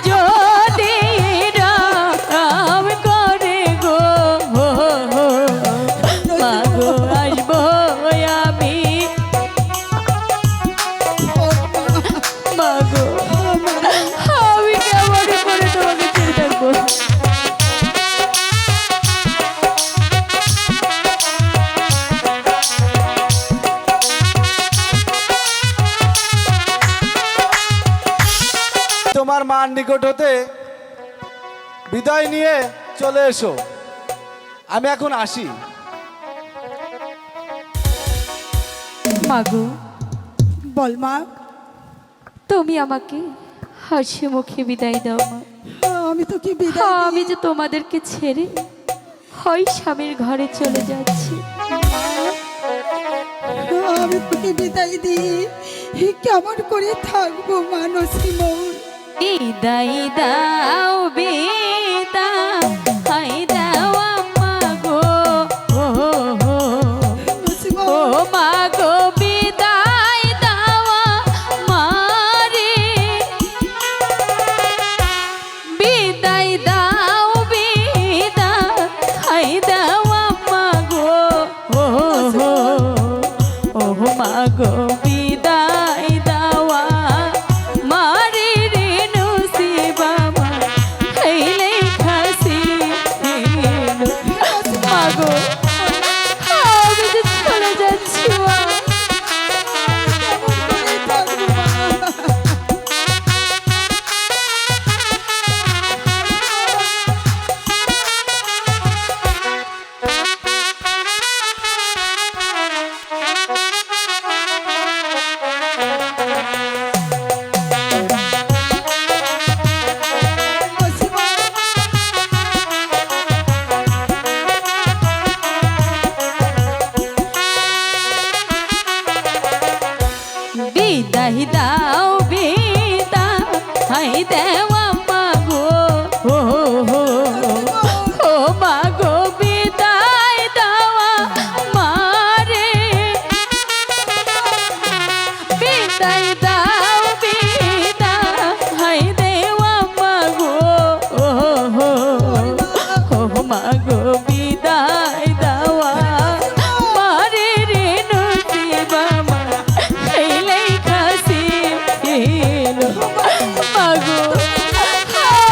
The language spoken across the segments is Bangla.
যদি রাম করে গো মাগো আসবো আমি মাগো আমি কেমন করে তোমাকে ছেড়ে থাকবো। তোমার মার নিকট হতে বিদায় নিয়ে চলে এসো, আমি এখন আসি। মাগো বল মা। তুমি আমাকে হাসি মুখে বিদায় দাও মা। আমি তো কি বিদায় আমি যে তোমাদেরকে ছেড়ে হয় স্বামীর ঘরে চলে যাচ্ছি। আমি তোকে বিদায় দিই কেমন করে থাকবো মানসী মন। বিদায় দাও বিদায় দাও আম্মা গো ও মা গো বিদায় দাও মারে বিদায় দাও বিদায় দাও আম্মা গো ও মা গো বিদায় দাওয়া মারে রে নসিবা মা হইলে খাসি মাগো আমি যে চলে যাচ্ছি মা। বিদায় দাও বিদায় দেওয়া মাগো ও মাগো বিদায় দেওয়া মারে বিদায় দাও বিদায় দেওয়া মাগো ও মাগো বিদায় দেওয়া মারে রে নসিবা মা হইলে খাসি মাগো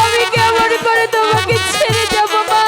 আমি কেমন করে তোমাকে ছেড়ে যাব মা।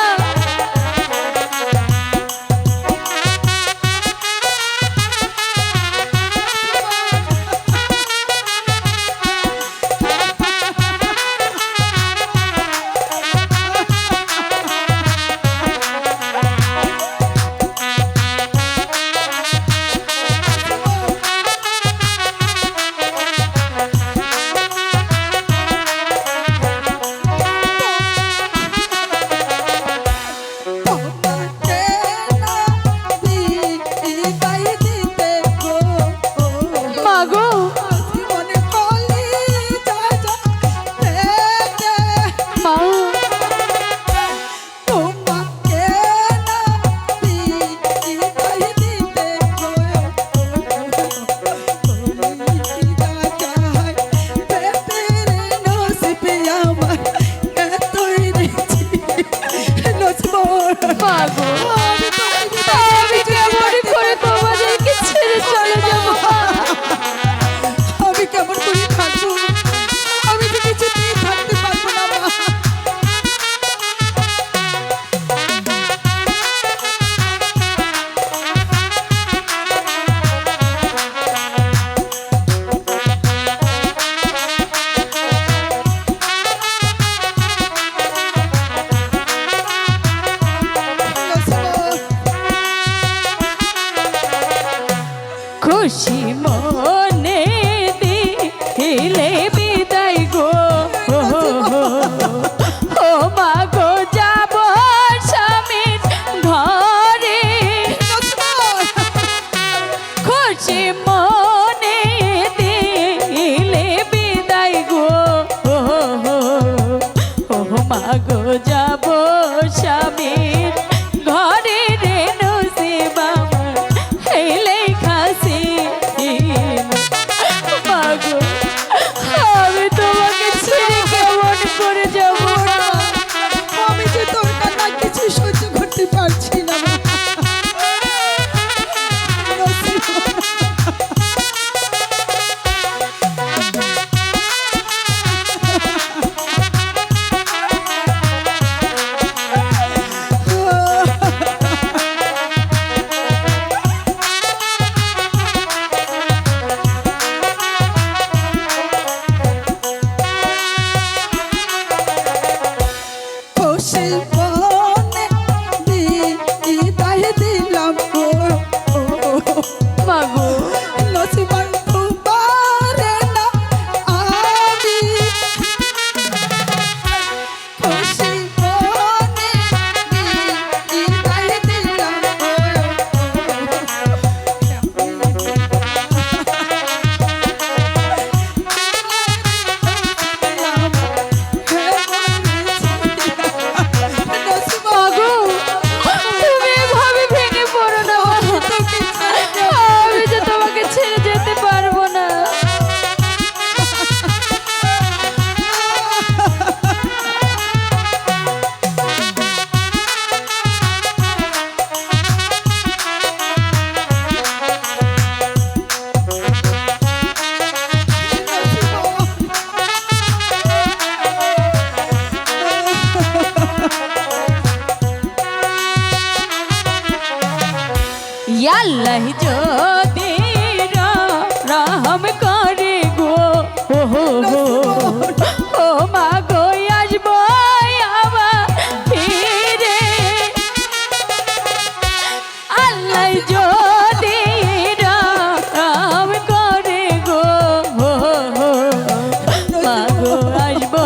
ভালোবাসবো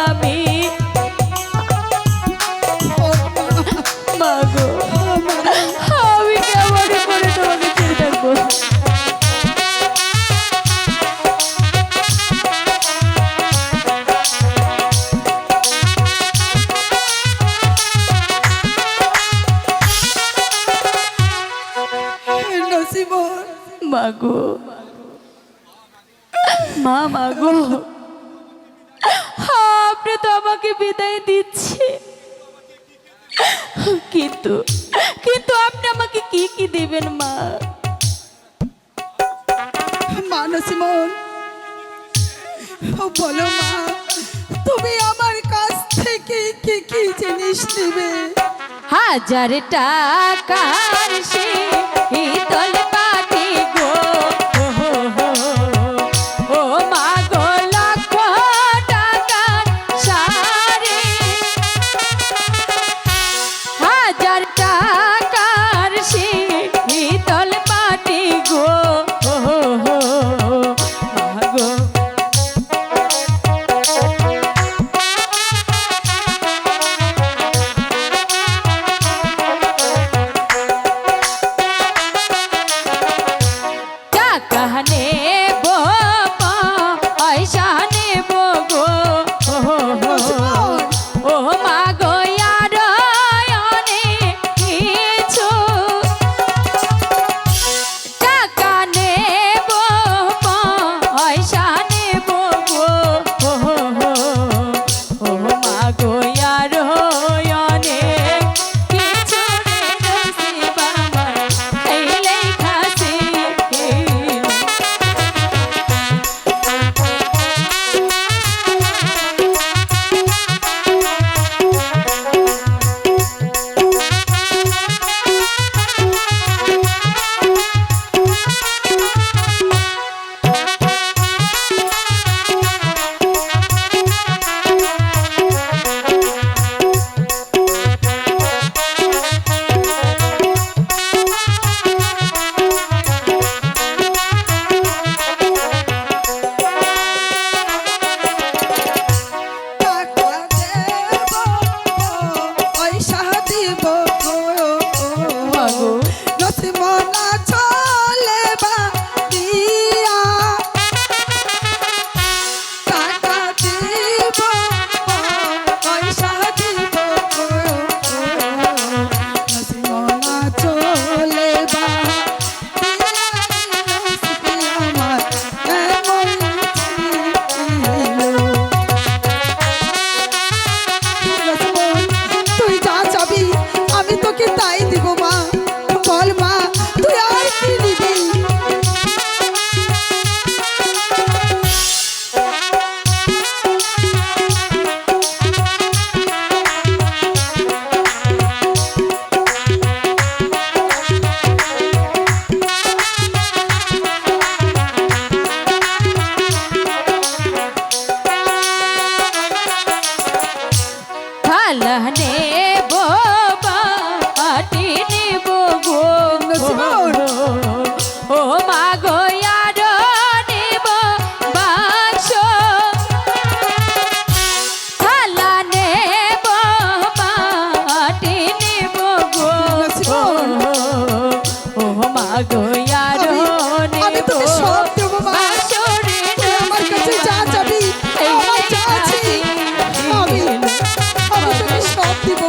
আমি ও মা, মাগো আমি কেমন করে তোমাকে ছেড়ে থাকবো নসিমন মাগো মা মাগো আপনি তো আমাকে বিদায় দিচ্ছে কিন্তু কিন্তু আপনি আমাকে কি কি দেবেন মা মা নসিমন বলো মা, তুমি আমার কাছ থেকে কি কি জিনিস নেবে? 1000 টাকার সে তল পাটি গো ও মা গো লক্ষ টাকার সারে 1000 টাকার সে তল পাটি গো মা গো দিব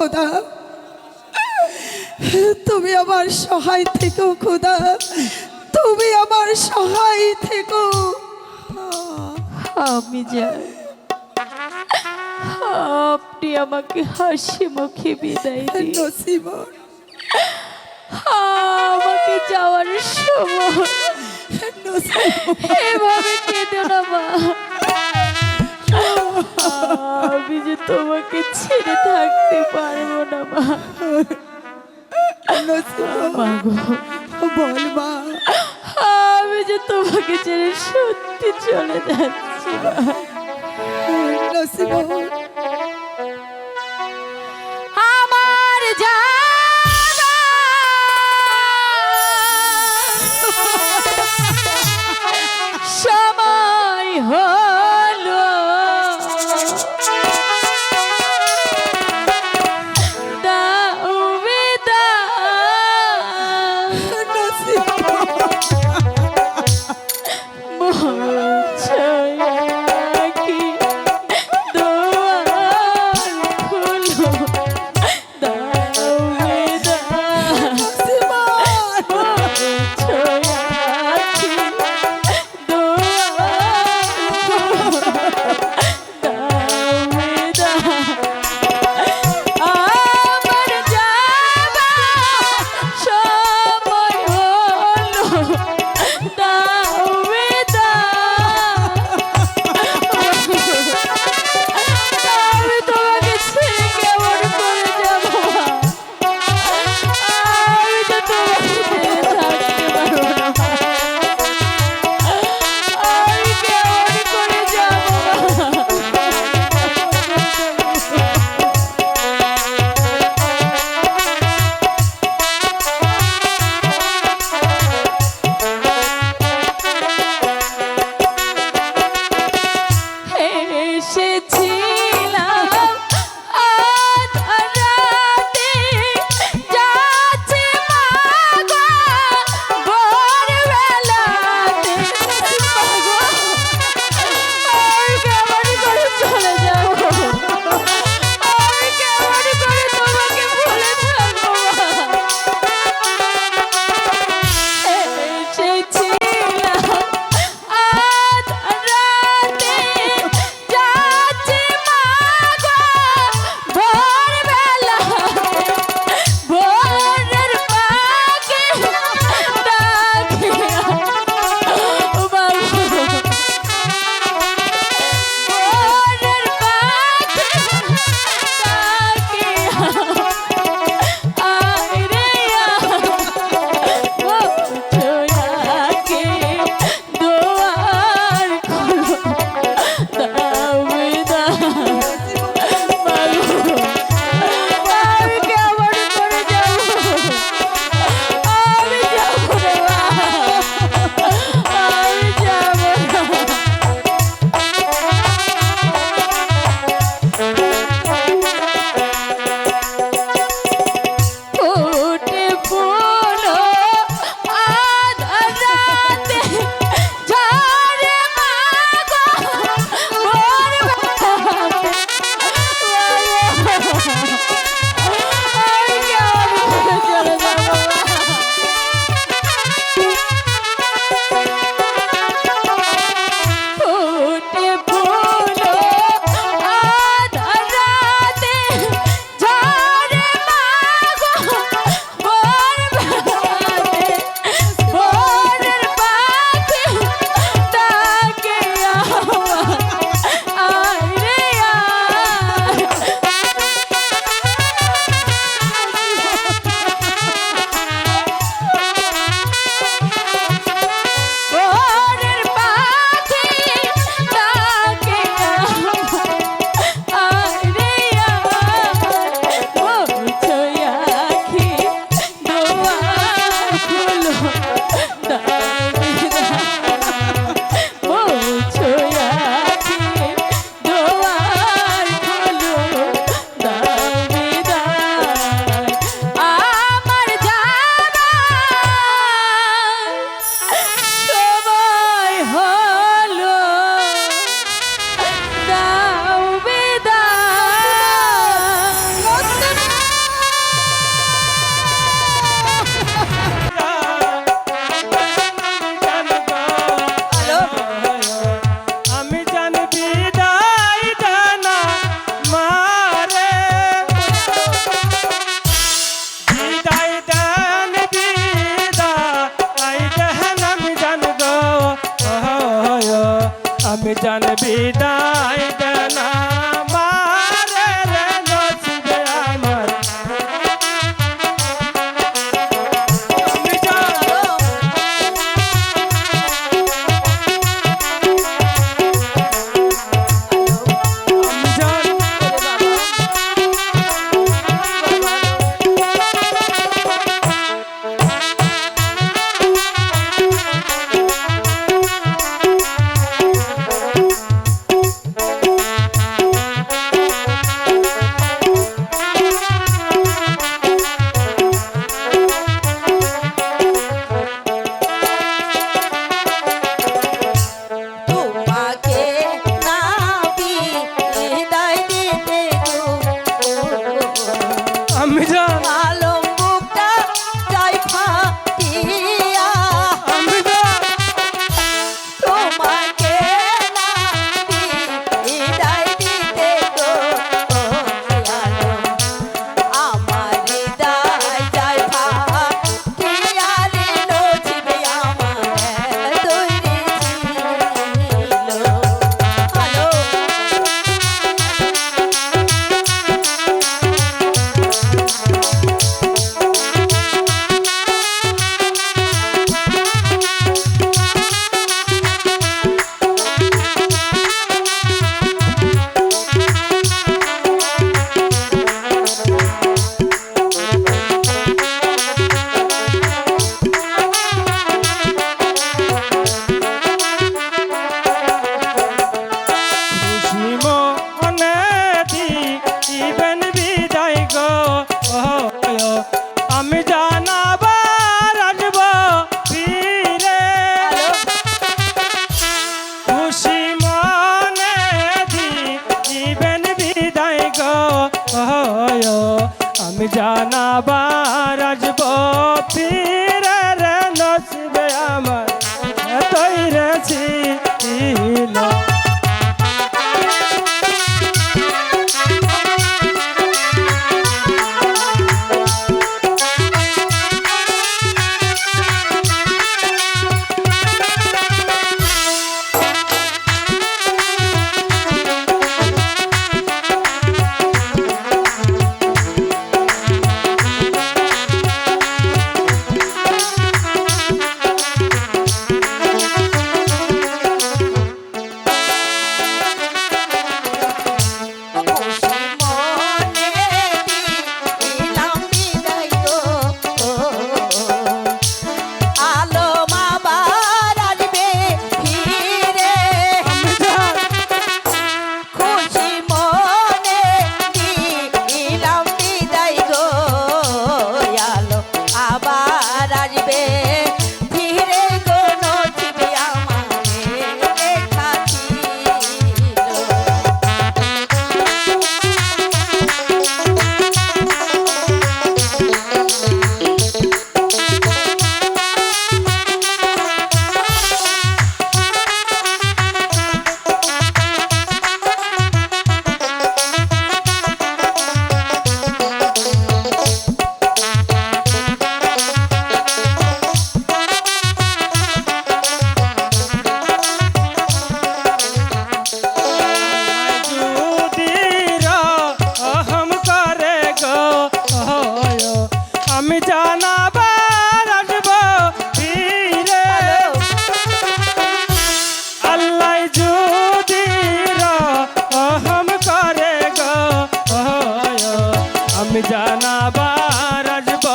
খোদা, তুমি আমার সহায় থেকো খোদা, তুমি আমার সহায় থেকো। আমি যাই, আপনি আমাকে হাসি মুখে বিদায় দিন। নসিমন, আমাকে যাওয়ার সময় নসিমন, এভাবে কেঁদো না মা। আমি যে তোমাকে ছেড়ে থাকতে পারবো না মা। নসিমন, মা গো, বল মা। আমি যে তোমাকে ছেড়ে সত্যি চলে যাচ্ছি মা। নসিমন, আমার যাওয়া সময় হলো, দাও বিদায়। মন ছায়া কি দোল আমি জান বিদায় দেনা মারে রে নসিবে আমার আমি জান আমি জান তোমাকে না বিদায় দিতে গো আমি জান আলম বুকটা যাই ফাটিয়া আমি জান তোমাকে না বিদায় দিতে গো আলম আমার হৃদয় যাই ফাটিয়া রে নচিবে আমার তৈরি ছিল হ্যালো খুশি মনে দিবেন বিদায় গো আমি জানাবার আসব ফিরে খুশি মনে দিবেন বিদায় গো আমি জানাবার আসব ফিরে রে নসিবে আমার তৈরি ছিল খুশি মনে দিলাম বিদায় গো আলম আবার আসবে ফিরে খুশি মনে দিলাম বিদায় গো আলম আবার আসবে ফিরে গো নচিবে আমারে লেখা ছিল हम करे गो আমি জানাবার আসব ফিরে আল্লাহ যদি রহম করে গো আমি জানাবার আসব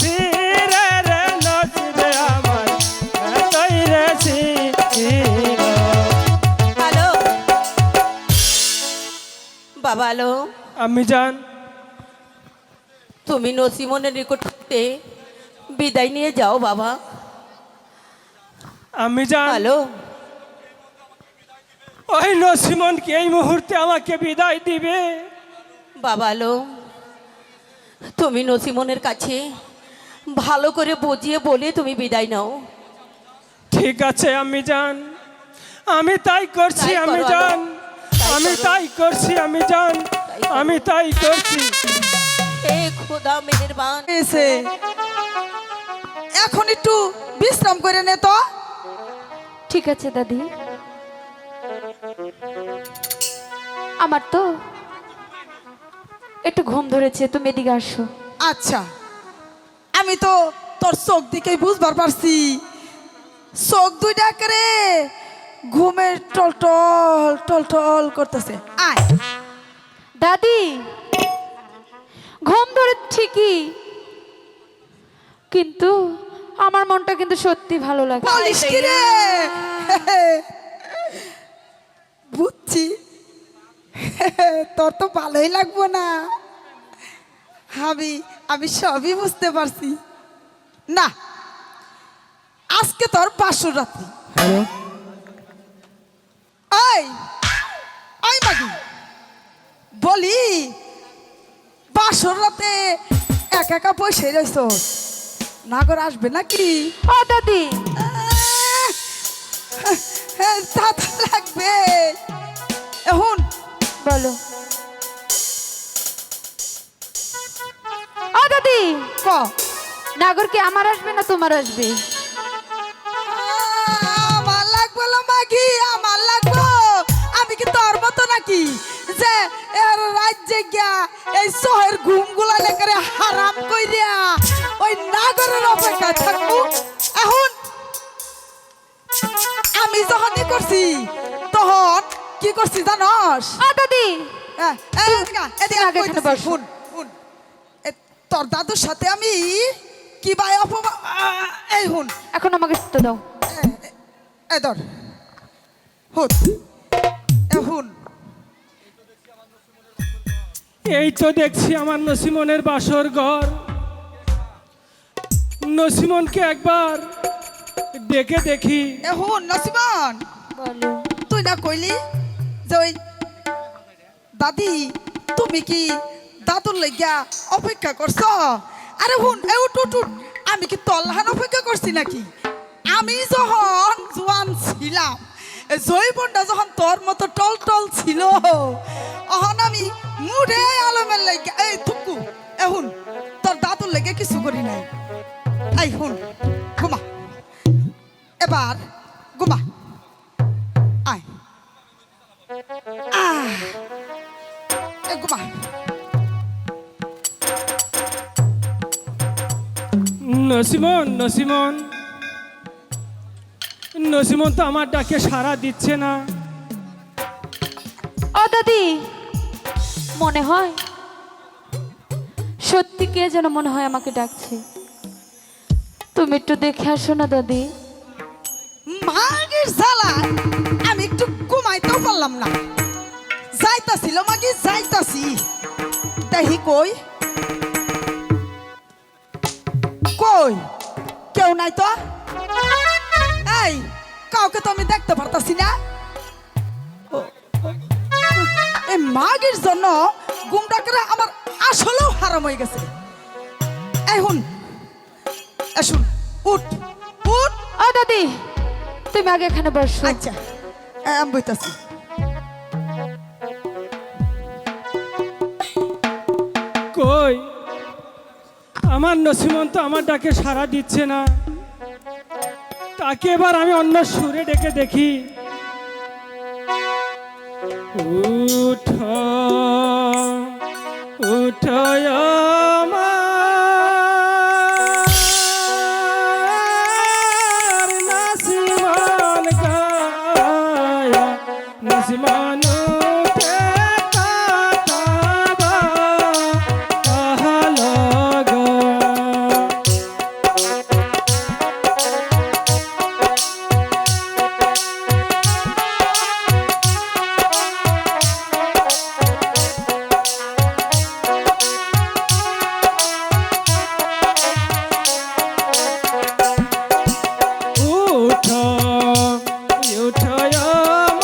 ফিরে রে নসিবে আমার তৈরি ছিল হ্যালো বাবা লো আমি জান তুমি নসিমনের নিকট হতে বিদায় নিয়ে যাও বাবা আমি জান হ্যালো ওই নসিমন কি এই মুহূর্তে আমাকে বিদায় দিবে বাবা লো তুমি নসিমনের কাছে ভালো করে বুঝিয়ে বলে তুমি বিদায় নাও ঠিক আছে আমি জান আমি তাই করছি তাই আমি করো, জান তাই আমি করো। তাই করছি আমি জান করো। আমি তাই করছি হে খোদা মেহেরবান এসে এখন একটু বিশ্রাম করে নে তো। ঠিক আছে দাদি আমার তো একটু ঘুম ধরেছে, তুমি এদিকে আসো। আচ্ছা, আমি তো তোর চোখ দিকেই বুঝবার পারছি, চোখ দুইটা করে ঘুমের টলটল টলটল করতেছে। আয় দাদি, ঘুম ধরে ঠিকই, কিন্তু আমার মনটা কিন্তু সত্যি ভালো লাগে। বলিস কি রে? বুঝছি, তোর তো ভালোই লাগবো না। আমি সবই বুঝতে পারছি। না, আজকে তোর বাসর রাত্রি। এই এই মাগি, বলি বাসর রাতে একা একা বসে রইছ, নাগর আসবে নাকি? ও দাদি, তা তো লাগবে। এখন বলো। ও দাদি, ক নাগর কি আমার আসবে না তোমার আসবে? আমার লাগবো না মাগি, আমার লাগবো। আমি কি তোর মতো নাকি যে এর রাজ্যে গিয়া এই শহরের ঘুমগুলা লেখারে হারাম কইরা ওই নাগরের অপেক্ষায় থাকবো? এখন আমি যখনই করছি তখন কি করছি জানস? ও দাদি, এদিকে আগে এখানে বসো। শুন শুন, তোর দাদুর সাথে আমি কি ভাই অপমান। এই হুন, এখন আমাকে তো দাও। এ ধর হুত, এ হুন। এই তো দেখছি আমার নসিমনের বাসর ঘর। নসিমনকে একবার ডেকে দেখি। এখন নসিমন, বলো। তুই না কইলি যে ওই দাদি তুমি কি দাদুর লাগিয়া অপেক্ষা করছো? আরে হুন, এ উঠ উঠ উঠ। আমি কি তল্লাহান অপেক্ষা করছি নাকি? আমি যখন জোয়ান ছিলাম, জৈবনটা যখন তোর মতো টল টল ছিল, তখন আমি মুড়ে আলমের লাগিয়া এই থুকু এখন তোর দাদুর লেগে কিছু করি নাই। এই হুন, ঘুমা এবার, ঘুমা। আয় ঘুমা। নসিমন, নসিমন, নসিমন তো আমার ডাকে সাড়া দিচ্ছে না। ও দাদি, মনে হয় সত্যি কে যেন মনে হয় আমাকে ডাকছে। তুমি একটু দেখে আসো না দাদি। মাগির জ্বালা আমি একটু ঘুমাইতেও পারলাম না। যাইতাছিল মাগি, যাইতাছি, দেখি কই কই কেউ নাই তো। এই কাউকে তো আমি দেখতে পারতাছি না। এই মাগির জন্য ঘুমটা করে আমার আসলেও হারাম হয়ে গেছে। এই হুন, শুন, উঠ উঠ। ও দাদি, তুমি আগে এখানে বসো। আচ্ছা, আমি বইতাছি। কই আমার নসিমন তো আমার ডাকে সাড়া দিচ্ছে না। তাকে এবার আমি অন্য সুরে ডেকে দেখি। উঠ উঠ আমার নসিমন গায়া, নসিমন উঠে কাটাবা আহলো গো। উঠ উঠ আমার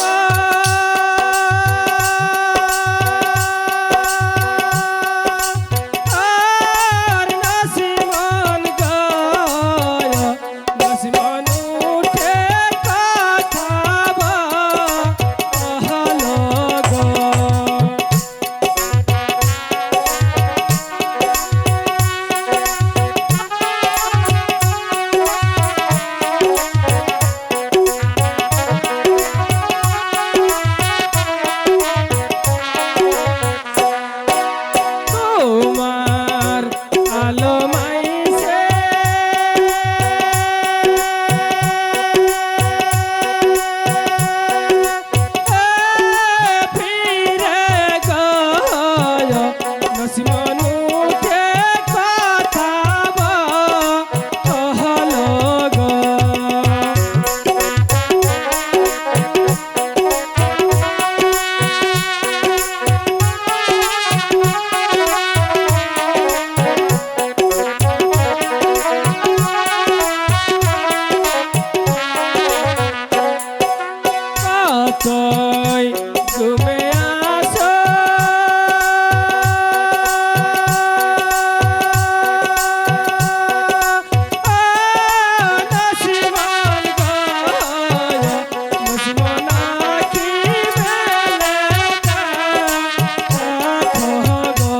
তুই ঘুমে আসো নসিমন গো নসিমন আখি মেলে দেখো গো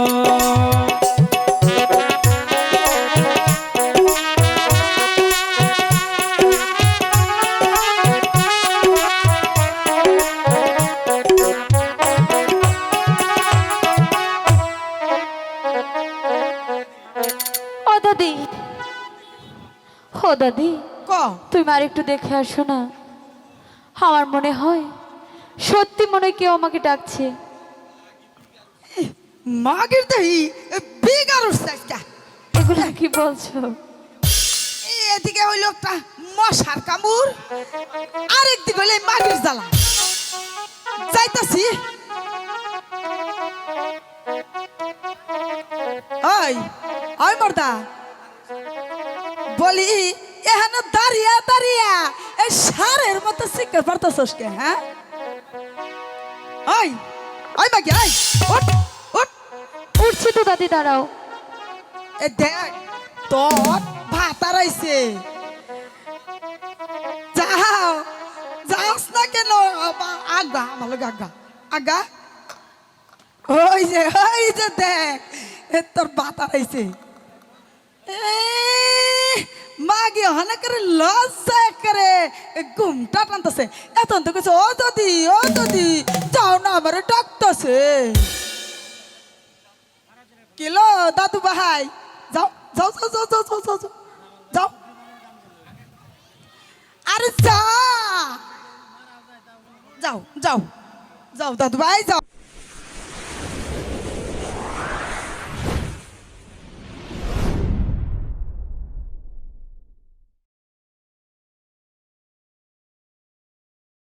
ও দাদি, ও দাদি, ক তুমি আর একটু দেখে আসো না। আমার মনে হয় সত্যি মনে হয় কেউ আমাকে ডাকছে। মাগের দেহি বিগার উঠছে আজকে। এগুলো কি বলছো? এদিকে হইলো একটা মশার কামড়, আরেকদিকে হইলে মাগের জ্বালা। যাইতাছি। ওই ওই মর্দা, বলি এখানে দাঁড়িয়া দাঁড়িয়া এই সারের মতো শিকার পারতাছস কে? হ্যাঁ ওই ওই মাগি, ওই উঠ উঠ। উঠছি তো দাদি, দাঁড়াও। এ দেখ তোর ভাত আইছে, যাও যাস না কেন? আগা ভালো আগা আগা। ওই যে দেখ এ তোর ভাত আইছে। মাগি হনে করে লজ্জা করে ঘুমটা টানতেছে। এখন তো কিছু ও দাদি যাও না, আমার ডাকতেছে। কিলো দাদু ভাই, যাও যাও যাও যাও যাও যাও যাও যাও। আরে যাও যাও যাও দাদু ভাই যাও।